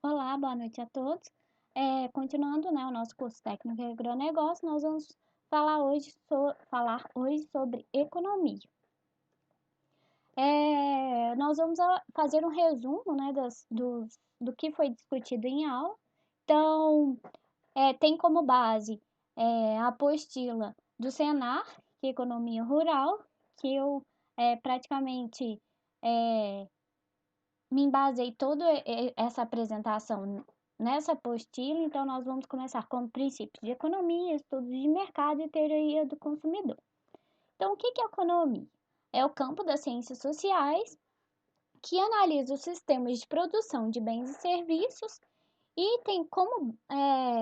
Olá, boa noite a todos. Continuando, né, o nosso curso técnico em agronegócio, nós vamos falar hoje sobre economia. Nós vamos fazer um resumo, né, do que foi discutido em aula. Então, tem como base a apostila do Senar, que é Economia Rural, que eu praticamente me embasei toda essa apresentação nessa apostila, então nós vamos começar com princípios de economia, estudos de mercado e teoria do consumidor. Então, o que é economia? É o campo das ciências sociais que analisa os sistemas de produção de bens e serviços e tem como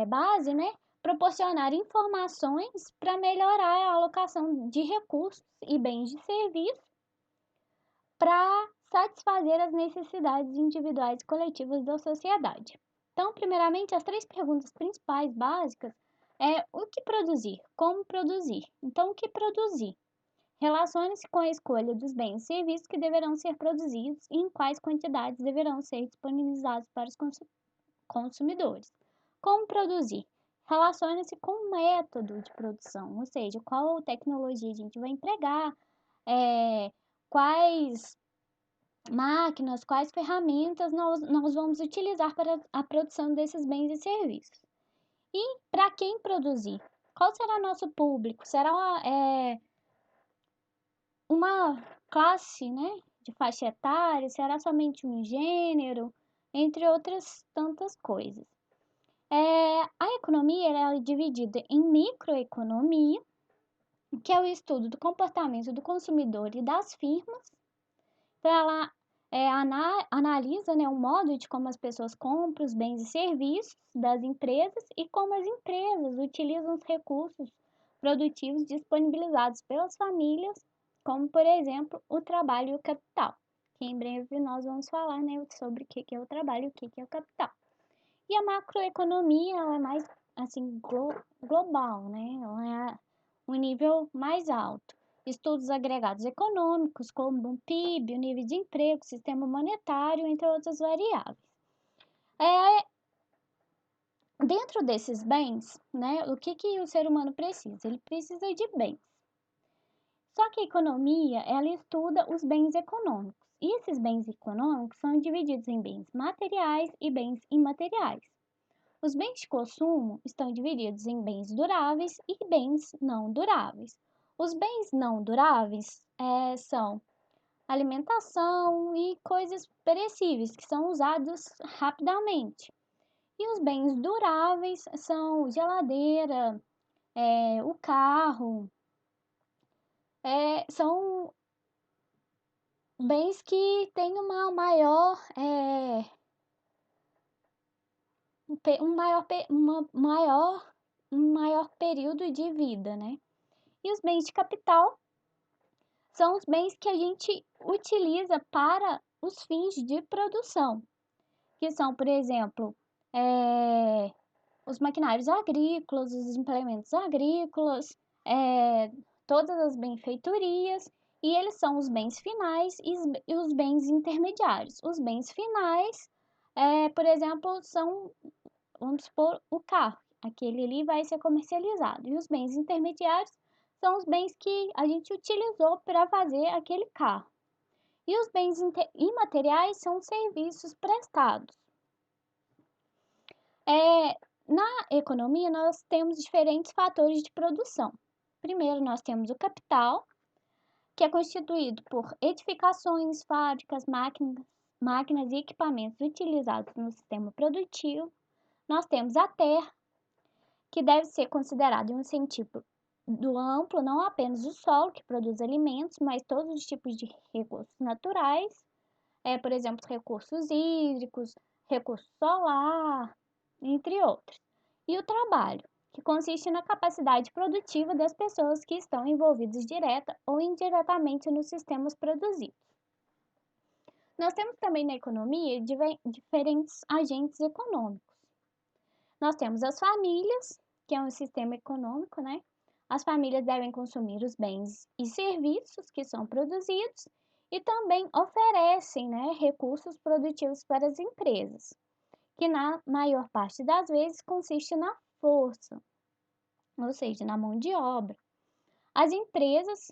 base, né, proporcionar informações para melhorar a alocação de recursos e bens de serviço para satisfazer as necessidades individuais e coletivas da sociedade. Então, primeiramente, as três perguntas principais básicas é o que produzir, como produzir. Então, o que produzir? Relacione-se com a escolha dos bens e serviços que deverão ser produzidos e em quais quantidades deverão ser disponibilizados para os consumidores. Como produzir? Relacione-se com o método de produção, ou seja, qual tecnologia a gente vai empregar, quais máquinas, quais ferramentas nós vamos utilizar para a produção desses bens e serviços. E para quem produzir? Qual será nosso público? Será uma classe, né, de faixa etária? Será somente um gênero? Entre outras tantas coisas. A economia ela é dividida em microeconomia, que é o estudo do comportamento do consumidor e das firmas. Então, ela analisa, né, o modo de como as pessoas compram os bens e serviços das empresas e como as empresas utilizam os recursos produtivos disponibilizados pelas famílias, como, por exemplo, o trabalho e o capital, que em breve nós vamos falar, né, sobre o que é o trabalho e o que é o capital. E a macroeconomia ela é mais assim global, né? Ela é um nível mais alto. Estudos agregados econômicos, como o PIB, o nível de emprego, sistema monetário, entre outras variáveis. Dentro desses bens, né, o que o ser humano precisa? Ele precisa de bens. Só que a economia, ela estuda os bens econômicos. E esses bens econômicos são divididos em bens materiais e bens imateriais. Os bens de consumo estão divididos em bens duráveis e bens não duráveis. Os bens não duráveis são alimentação e coisas perecíveis que são usados rapidamente. E os bens duráveis são geladeira, o carro, são bens que têm uma maior, um maior período de vida, né? E os bens de capital são os bens que a gente utiliza para os fins de produção, que são, por exemplo, os maquinários agrícolas, os implementos agrícolas, todas as benfeitorias, e eles são os bens finais e os bens intermediários. Os bens finais, por exemplo, são, vamos supor, o carro. Aquele ali vai ser comercializado. E os bens intermediários são os bens que a gente utilizou para fazer aquele carro. E os bens imateriais são serviços prestados. Na economia, nós temos diferentes fatores de produção. Primeiro, nós temos o capital, que é constituído por edificações, fábricas, máquinas e equipamentos utilizados no sistema produtivo. Nós temos a terra, que deve ser considerado um sentido do amplo, não apenas o solo, que produz alimentos, mas todos os tipos de recursos naturais, por exemplo, recursos hídricos, recurso solar, entre outros. E o trabalho, que consiste na capacidade produtiva das pessoas que estão envolvidas direta ou indiretamente nos sistemas produzidos. Nós temos também na economia diferentes agentes econômicos. Nós temos as famílias, que é um sistema econômico, né? As famílias devem consumir os bens e serviços que são produzidos e também oferecem, né, recursos produtivos para as empresas. que na maior parte das vezes consiste na força, ou seja, na mão de obra. As empresas,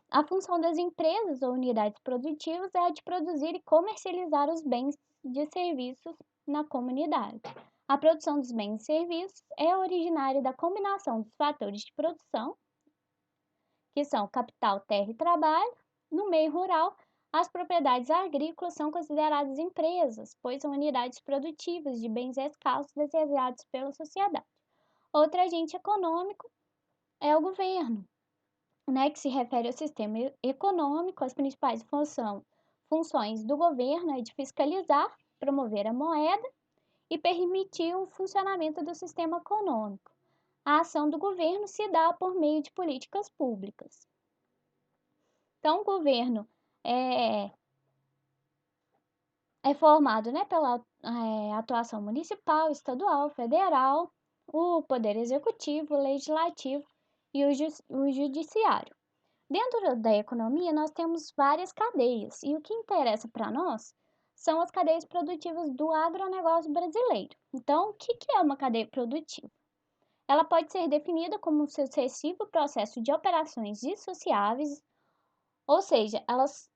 a função das empresas ou unidades produtivas é a de produzir e comercializar os bens e serviços na comunidade. A produção dos bens e serviços é originária da combinação dos fatores de produção, que são capital, terra e trabalho. No meio rural, as propriedades agrícolas são consideradas empresas, pois são unidades produtivas de bens escassos desejados pela sociedade. Outro agente econômico é o governo, né, que se refere ao sistema econômico. As principais funções do governo é de fiscalizar, promover a moeda e permitir o funcionamento do sistema econômico. A ação do governo se dá por meio de políticas públicas. Então, o governo é, é formado, né, pela atuação municipal, estadual, federal, o poder executivo, o legislativo e o judiciário. Dentro da economia, nós temos várias cadeias, e o que interessa para nós são as cadeias produtivas do agronegócio brasileiro. Então, o que é uma cadeia produtiva? Ela pode ser definida como um sucessivo processo de operações dissociáveis, ou seja, elas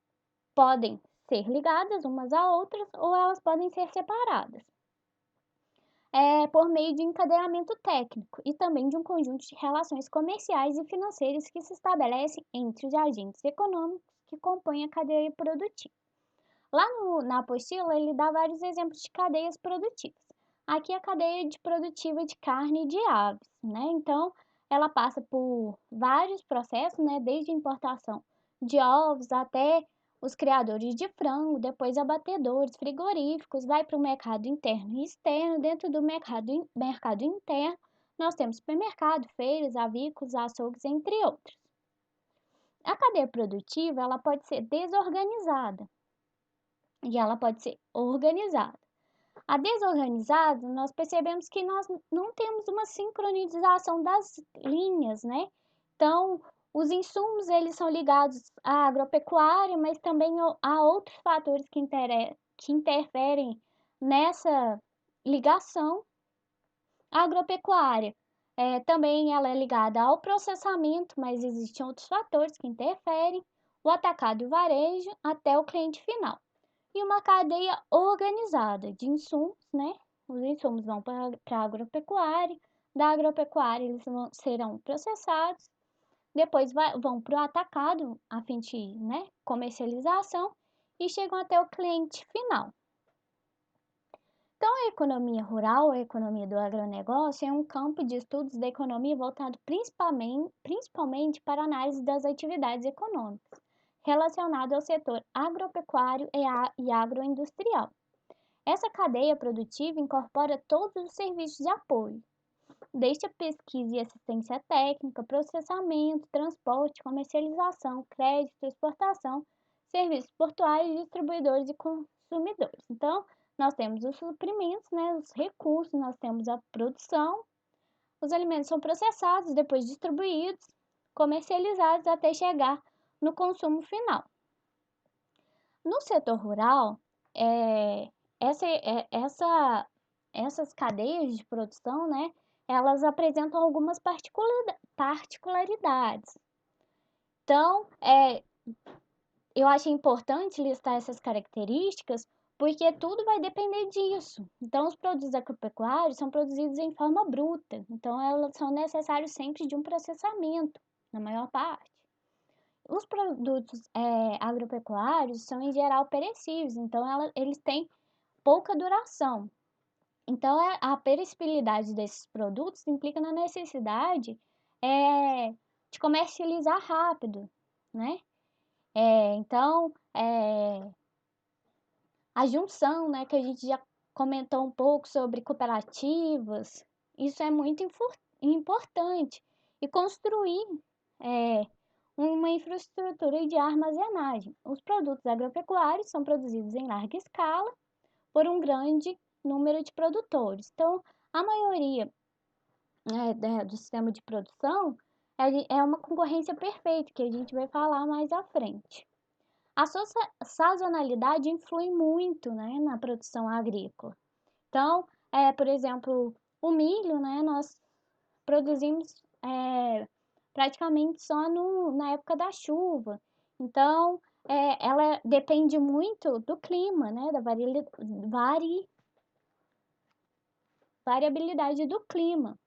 podem ser ligadas umas a outras ou elas podem ser separadas. Por meio de encadeamento técnico e também de um conjunto de relações comerciais e financeiras que se estabelecem entre os agentes econômicos que compõem a cadeia produtiva. Lá na apostila, ele dá vários exemplos de cadeias produtivas. Aqui a cadeia produtiva de carne e de aves, né? Então, ela passa por vários processos, né? Desde a importação de ovos até os criadores de frango, depois abatedores, frigoríficos, vai para o mercado interno e externo. Dentro do mercado interno, nós temos supermercado, feiras, avícolas, açougues, entre outros. A cadeia produtiva, ela pode ser desorganizada e ela pode ser organizada. A desorganizada, nós percebemos que nós não temos uma sincronização das linhas, né? Então, os insumos, eles são ligados à agropecuária, mas também a outros fatores que interferem nessa ligação. A agropecuária também ela é ligada ao processamento, mas existem outros fatores que interferem, o atacado e o varejo até o cliente final. E uma cadeia organizada de insumos, né? Os insumos vão para a agropecuária, da agropecuária eles serão processados, depois vão para o atacado, a fim de, né, comercialização, e chegam até o cliente final. Então, a economia rural, a economia do agronegócio, é um campo de estudos da economia voltado principalmente para a análise das atividades econômicas relacionado ao setor agropecuário e agroindustrial. Essa cadeia produtiva incorpora todos os serviços de apoio, desde a pesquisa e assistência técnica, processamento, transporte, comercialização, crédito, exportação, serviços portuários, distribuidores e consumidores. Então, nós temos os suprimentos, né, os recursos, nós temos a produção, os alimentos são processados, depois distribuídos, comercializados até chegar no consumo final. No setor rural, essas cadeias de produção, né, elas apresentam algumas particularidades. Então, eu acho importante listar essas características porque tudo vai depender disso. Então, os produtos agropecuários são produzidos em forma bruta, então elas são necessários sempre de um processamento, na maior parte. Os produtos agropecuários são em geral perecíveis, então eles têm pouca duração. Então, a perecibilidade desses produtos implica na necessidade de comercializar rápido, né? Então, a junção, né, que a gente já comentou um pouco sobre cooperativas, isso é muito importante. E construir uma infraestrutura de armazenagem. Os produtos agropecuários são produzidos em larga escala por um grande número de produtores. Então, a maioria do sistema de produção é uma concorrência perfeita, que a gente vai falar mais à frente. A sazonalidade influi muito, né, na produção agrícola. Então, por exemplo, o milho, né, nós produzimos praticamente só na época da chuva. Então, ela depende muito do clima, né, da variabilidade do clima.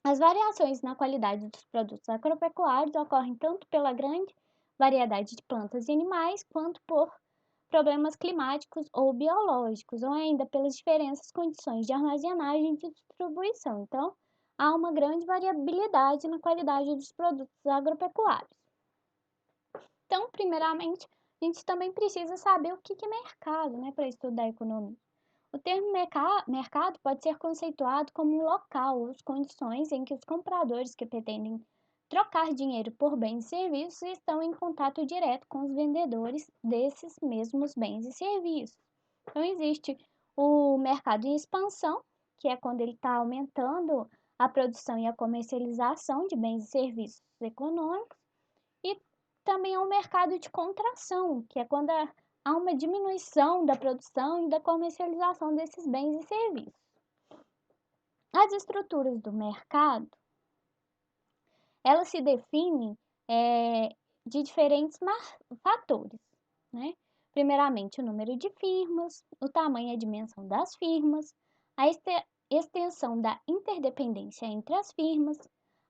As variações na qualidade dos produtos agropecuários ocorrem tanto pela grande variedade de plantas e animais, quanto por problemas climáticos ou biológicos, ou ainda pelas diferentes condições de armazenagem e de distribuição. Então, há uma grande variabilidade na qualidade dos produtos agropecuários. Então, primeiramente, a gente também precisa saber o que é mercado, né, para estudar economia. O termo mercado pode ser conceituado como um local ou as condições em que os compradores que pretendem trocar dinheiro por bens e serviços estão em contato direto com os vendedores desses mesmos bens e serviços. Então, existe o mercado em expansão, que é quando ele está aumentando a produção e a comercialização de bens e serviços econômicos, e também há um mercado de contração, que é quando há uma diminuição da produção e da comercialização desses bens e serviços. As estruturas do mercado, elas se definem de diferentes fatores, né? Primeiramente, o número de firmas, o tamanho e a dimensão das firmas, a extensão da interdependência entre as firmas,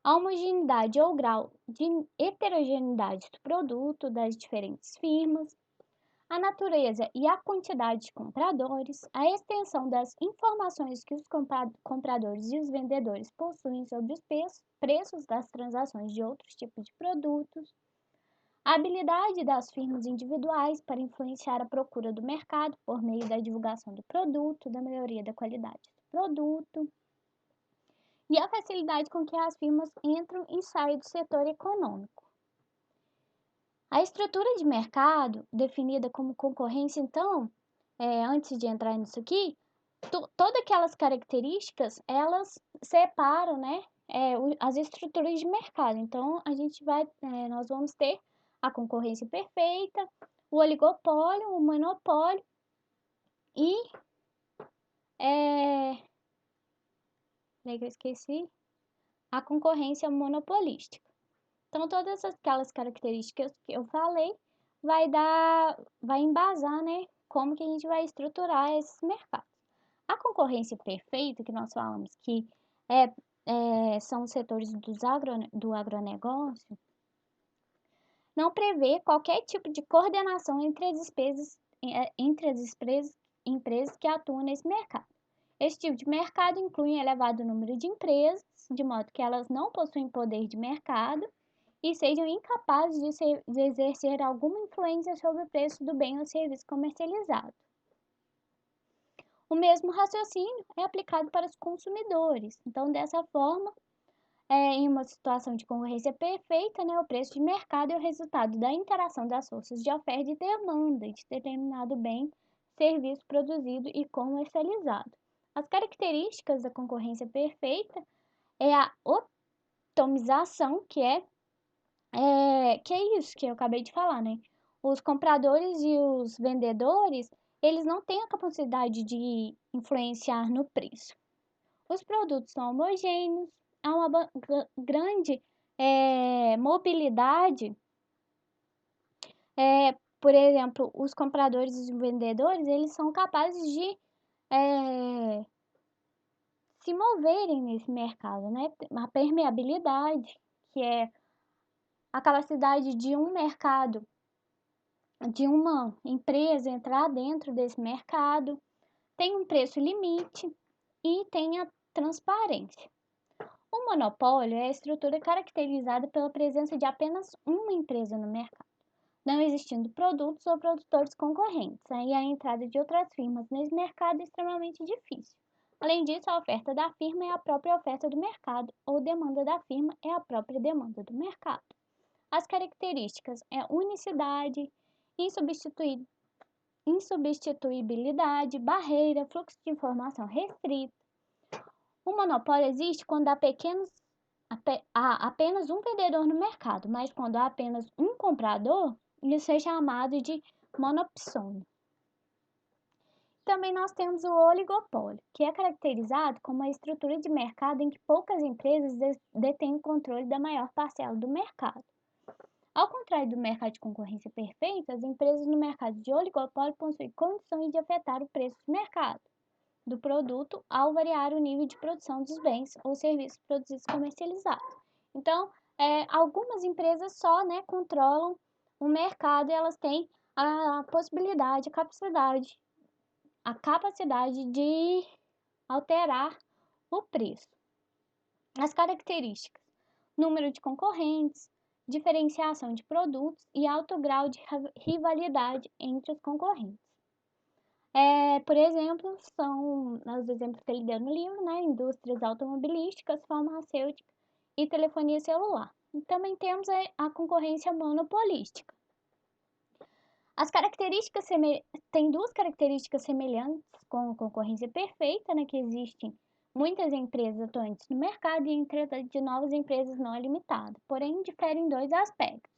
a homogeneidade ou grau de heterogeneidade do produto das diferentes firmas, a natureza e a quantidade de compradores, a extensão das informações que os compradores e os vendedores possuem sobre os preços das transações de outros tipos de produtos, a habilidade das firmas individuais para influenciar a procura do mercado por meio da divulgação do produto, da melhoria da qualidade do produto, e a facilidade com que as firmas entram e saem do setor econômico. A estrutura de mercado, definida como concorrência, então, antes de entrar nisso aqui, todas aquelas características, elas separam, né, as estruturas de mercado. Então, nós vamos ter a concorrência perfeita, o oligopólio, o monopólio e, que eu esqueci, a concorrência monopolística. Então, todas aquelas características que eu falei vai embasar, né, como que a gente vai estruturar esses mercados. A concorrência perfeita, que nós falamos que são os setores do agronegócio, não prevê qualquer tipo de coordenação entre as empresas que atuam nesse mercado. Esse tipo de mercado inclui um elevado número de empresas, de modo que elas não possuem poder de mercado e sejam incapazes de exercer alguma influência sobre o preço do bem ou serviço comercializado. O mesmo raciocínio é aplicado para os consumidores. Então, dessa forma, em uma situação de concorrência perfeita, né, o preço de mercado é o resultado da interação das forças de oferta e demanda de determinado bem, serviço produzido e comercializado. As características da concorrência perfeita é a otomização, que é isso que eu acabei de falar, né? Os compradores e os vendedores, eles não têm a capacidade de influenciar no preço. Os produtos são homogêneos, há uma grande mobilidade. Por exemplo, os compradores e os vendedores, eles são capazes de se moverem nesse mercado, né? A permeabilidade, que é a capacidade de um mercado, de uma empresa entrar dentro desse mercado, tem um preço limite e tem a transparência. O monopólio é a estrutura caracterizada pela presença de apenas uma empresa no mercado, não existindo produtos ou produtores concorrentes. Aí a entrada de outras firmas nesse mercado é extremamente difícil. Além disso, a oferta da firma é a própria oferta do mercado, ou a demanda da firma é a própria demanda do mercado. As características é unicidade, insubstituibilidade, barreira, fluxo de informação restrito. O monopólio existe quando há apenas um vendedor no mercado, mas quando há apenas um comprador, isso é chamado de monopsônio. também nós temos o oligopólio, que é caracterizado como uma estrutura de mercado em que poucas empresas detêm o controle da maior parcela do mercado. Ao contrário do mercado de concorrência perfeita, as empresas no mercado de oligopólio possuem condições de afetar o preço de mercado do produto ao variar o nível de produção dos bens ou serviços produzidos e comercializados. Então, algumas empresas só, né, controlam o mercado e elas têm a possibilidade, a capacidade de alterar o preço. As características: número de concorrentes, diferenciação de produtos e alto grau de rivalidade entre os concorrentes. Por exemplo, são os exemplos que ele deu no livro, né? Indústrias automobilísticas, farmacêuticas e telefonia celular. E também temos a concorrência monopolística. As características tem duas características semelhantes com a concorrência perfeita, né? Que existem muitas empresas atuantes no mercado e entretanto de novas empresas não limitadas, porém diferem em dois aspectos.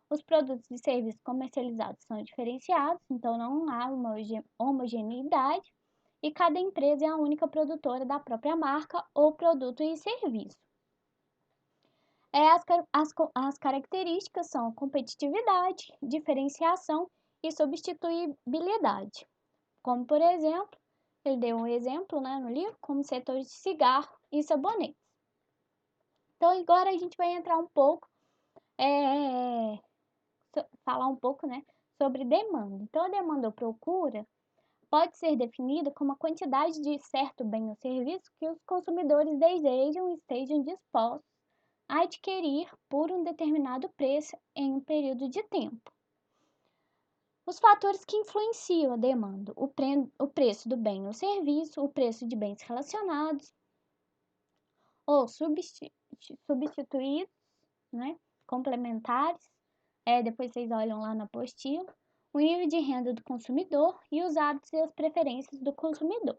Os produtos e serviços comercializados são diferenciados, então não há uma homogeneidade e cada empresa é a única produtora da própria marca ou produto e serviço. As características são competitividade, diferenciação e substituibilidade. Como, por exemplo, ele deu um exemplo, né, no livro, como setores de cigarro e sabonetes. Então, agora a gente vai entrar um pouco falar um pouco, né, sobre demanda. Então, a demanda ou procura pode ser definida como a quantidade de certo bem ou serviço que os consumidores desejam e estejam dispostos a adquirir por um determinado preço em um período de tempo. Os fatores que influenciam a demanda: o preço do bem ou serviço, o preço de bens relacionados ou substituídos, né, complementares. Depois vocês olham lá na apostila, o nível de renda do consumidor e os hábitos e as preferências do consumidor.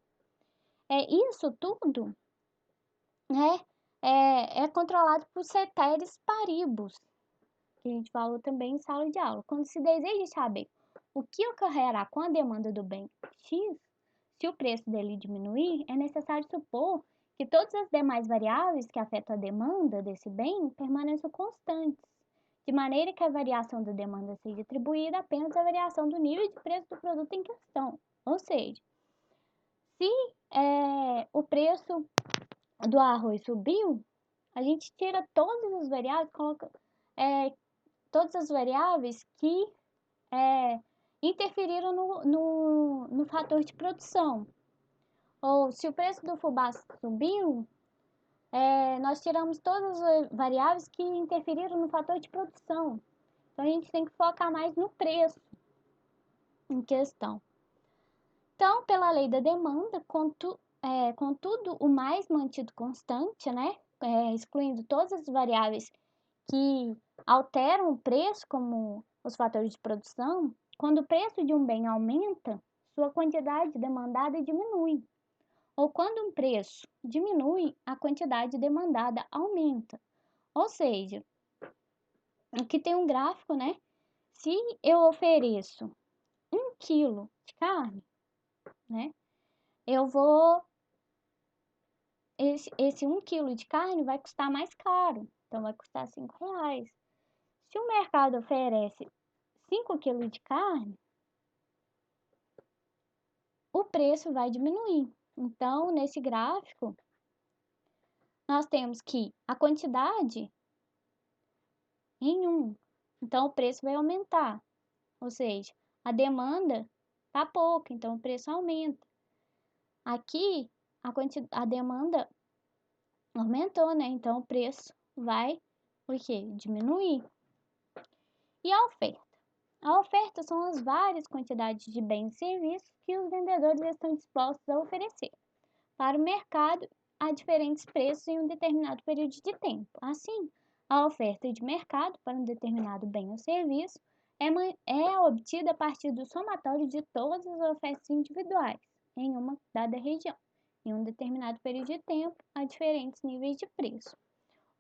Isso tudo, né, é controlado por ceteris paribus, que a gente falou também em sala de aula. Quando se deseja saber o que ocorrerá com a demanda do bem X, se o preço dele diminuir, é necessário supor que todas as demais variáveis que afetam a demanda desse bem permaneçam constantes, de maneira que a variação da demanda seja atribuída apenas à variação do nível de preço do produto em questão. Ou seja, se o preço do arroz subiu, a gente tira todas as variáveis, coloca todas as variáveis que interferiram no fator de produção. Ou se o preço do fubá subiu, nós tiramos todas as variáveis que interferiram no fator de produção. Então, a gente tem que focar mais no preço em questão. Então, pela lei da demanda, contudo, o mais mantido constante, né, excluindo todas as variáveis que alteram o preço, como os fatores de produção, quando o preço de um bem aumenta, sua quantidade demandada diminui. Ou quando um preço diminui, a quantidade demandada aumenta. Ou seja, aqui tem um gráfico, né? Se eu ofereço 1 quilo de carne, né? Esse 1 quilo de carne vai custar mais caro, então vai custar R$ 5. Se o mercado oferece 5 quilos de carne, o preço vai diminuir. Então, nesse gráfico, nós temos que a quantidade em 1, então o preço vai aumentar. Ou seja, a demanda tá pouca, então o preço aumenta. Aqui, a demanda aumentou, né? Então o preço vai, o quê? Diminuir. E a oferta? A oferta são as várias quantidades de bens e serviços que os vendedores estão dispostos a oferecer para o mercado a diferentes preços em um determinado período de tempo. Assim, a oferta de mercado para um determinado bem ou serviço é obtida a partir do somatório de todas as ofertas individuais em uma dada região, em um determinado período de tempo, a diferentes níveis de preço.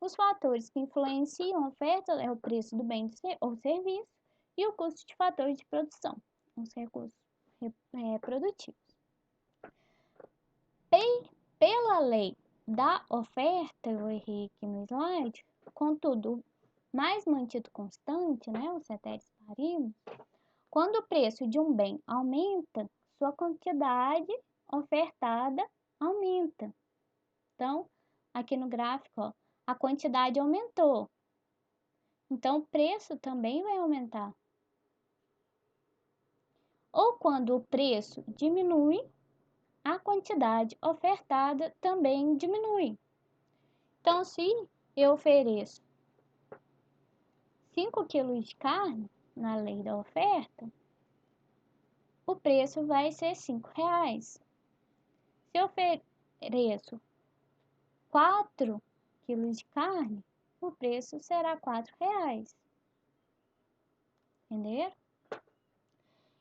Os fatores que influenciam a oferta é o preço do bem ou serviço e o custo de fatores de produção, os recursos produtivos. Pela lei da oferta, eu errei aqui no slide, contudo, mais mantido constante, né, o ceteris paribus, quando o preço de um bem aumenta, sua quantidade ofertada aumenta. Então, aqui no gráfico, ó, a quantidade aumentou. Então, o preço também vai aumentar. Ou quando o preço diminui, a quantidade ofertada também diminui. Então, se eu ofereço 5 quilos de carne na lei da oferta, o preço vai ser 5 reais. Se eu ofereço 4 quilos de carne, o preço será 4 reais. Entenderam?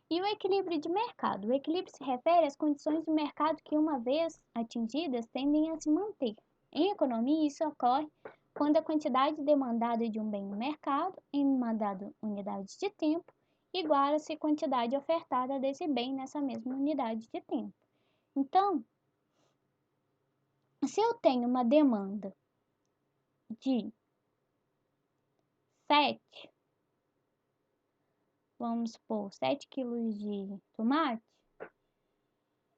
E o equilíbrio de mercado? O equilíbrio se refere às condições do mercado que, uma vez atingidas, tendem a se manter. Em economia, isso ocorre quando a quantidade demandada de um bem no mercado, em uma dada unidade de tempo, iguala-se a quantidade ofertada desse bem nessa mesma unidade de tempo. Então, se eu tenho uma demanda de 7, vamos supor, 7 quilos de tomate,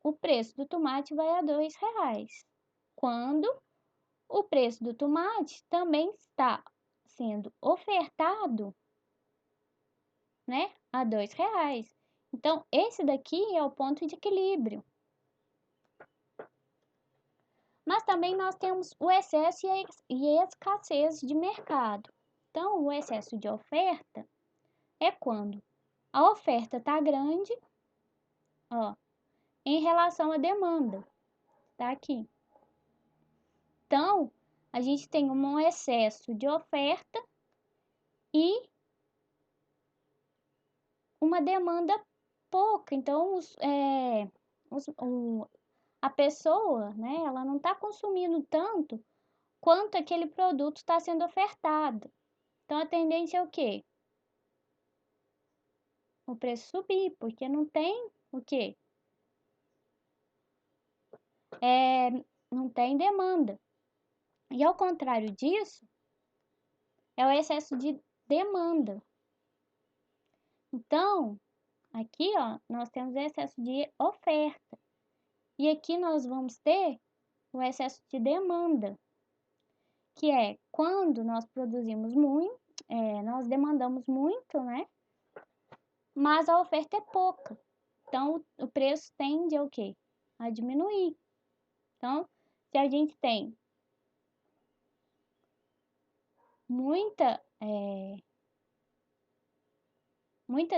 o preço do tomate vai a 2 reais. Quando o preço do tomate também está sendo ofertado, né, a 2 reais. Então, esse daqui é o ponto de equilíbrio. Mas também nós temos o excesso e a escassez de mercado. Então, o excesso de oferta é quando a oferta está grande, ó, em relação à demanda, tá aqui. Então, a gente tem um excesso de oferta e uma demanda pouca. Então, a pessoa, né, ela não está consumindo tanto quanto aquele produto está sendo ofertado. Então, a tendência é o quê? O preço subir, porque não tem o quê? Não tem demanda. E ao contrário disso, é o excesso de demanda. Então, aqui, ó, nós temos excesso de oferta. E aqui nós vamos ter o excesso de demanda, que é quando nós produzimos muito, nós demandamos muito, né? Mas a oferta é pouca. Então, o preço tende a o quê? A diminuir. Então, se a gente tem muita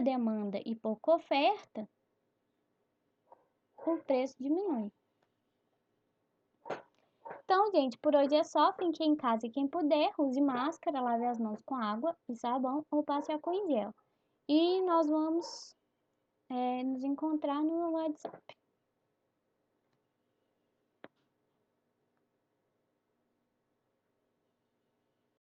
demanda e pouca oferta, o preço diminui. Então, gente, por hoje é só. Fique em casa e quem puder, use máscara, lave as mãos com água e sabão ou passe álcool em gel. E nós vamos nos encontrar no WhatsApp.